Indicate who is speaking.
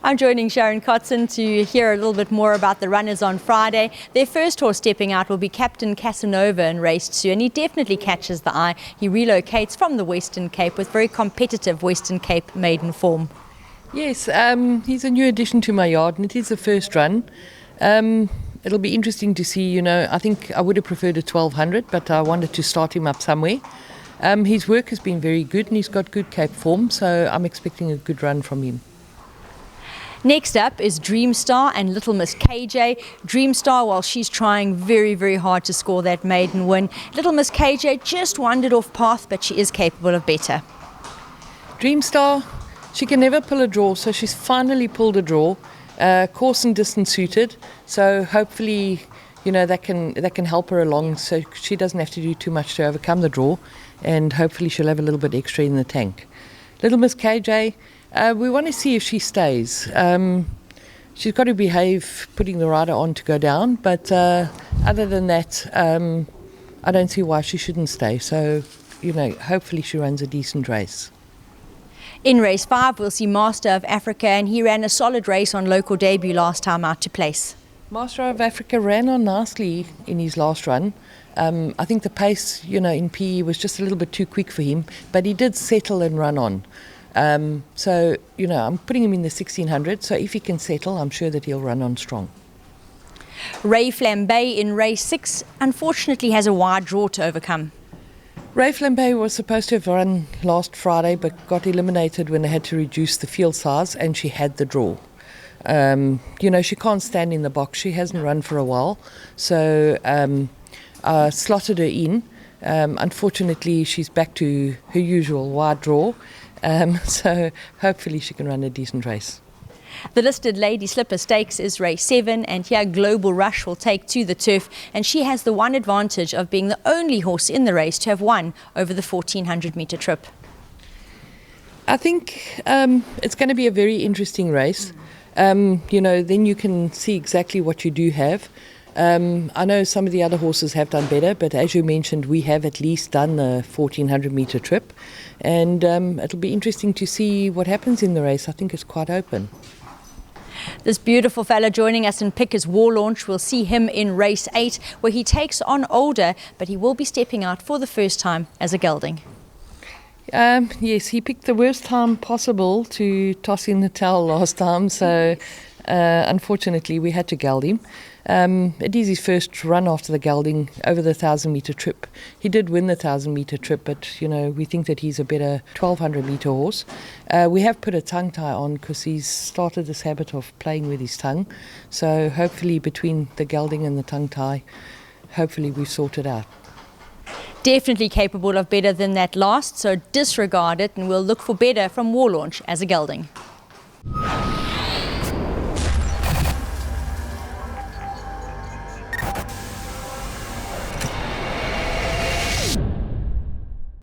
Speaker 1: I'm joining Sharon KOTZEN to hear a little bit more about the runners on Friday. Their first horse stepping out will be Captain Casanova in race 2, and he definitely catches the eye. He relocates from the Western Cape with very competitive Western Cape maiden form.
Speaker 2: Yes, he's a new addition to my yard, and it is the first run. It'll be interesting to see, I think I would have preferred a 1200, but I wanted to start him up somewhere. His work has been very good, and he's got good Cape form, so I'm expecting a good run from him.
Speaker 1: Next up is Dreamstar and Little Miss KJ. Dreamstar, while she's trying very, very hard to score that maiden win, Little Miss KJ just wandered off path, but she is capable of better.
Speaker 2: Dreamstar, she can never pull a draw, so she's finally pulled a draw. Course and distance suited, so hopefully, that can help her along, so she doesn't have to do too much to overcome the draw, and hopefully she'll have a little bit extra in the tank. Little Miss KJ, we want to see if she stays. She's got to behave putting the rider on to go down, but other than that, I don't see why she shouldn't stay. So, hopefully she runs a decent race.
Speaker 1: In race 5, we'll see Master of Africa, and he ran a solid race on local debut last time out to place.
Speaker 2: Master of Africa ran on nicely in his last run. I think the pace, in PE was just a little bit too quick for him, but he did settle and run on. So, I'm putting him in the 1600, so if he can settle, I'm sure that he'll run on strong.
Speaker 1: Rayflambe in race 6, unfortunately has a wide draw to overcome.
Speaker 2: Rayflambe was supposed to have run last Friday, but got eliminated when they had to reduce the field size, and she had the draw. She can't stand in the box. She hasn't run for a while, so I slotted her in. Unfortunately, she's back to her usual wide draw, so hopefully she can run a decent race.
Speaker 1: The listed Lady Slipper Stakes is race 7, and here Global Rush will take to the turf, and she has the one advantage of being the only horse in the race to have won over the 1400 metre trip.
Speaker 2: I think it's going to be a very interesting race. Then you can see exactly what you do have. I know some of the other horses have done better, but as you mentioned, we have at least done the 1400 metre trip, and it'll be interesting to see what happens in the race. I think it's quite open.
Speaker 1: This beautiful fella joining us in pick is War Launch. We'll see him in race 8, where he takes on Older, but he will be stepping out for the first time as a gelding.
Speaker 2: Yes, he picked the worst time possible to toss in the towel last time, so unfortunately we had to geld him. It is his first run after the gelding over the 1000 metre trip. He did win the 1000 metre trip, but we think that he's a better 1200 metre horse. We have put a tongue tie on because he's started this habit of playing with his tongue, so hopefully between the gelding and the tongue tie, hopefully we've sorted out.
Speaker 1: Definitely capable of better than that last, so disregard it, and we'll look for better from War Launch as a gelding.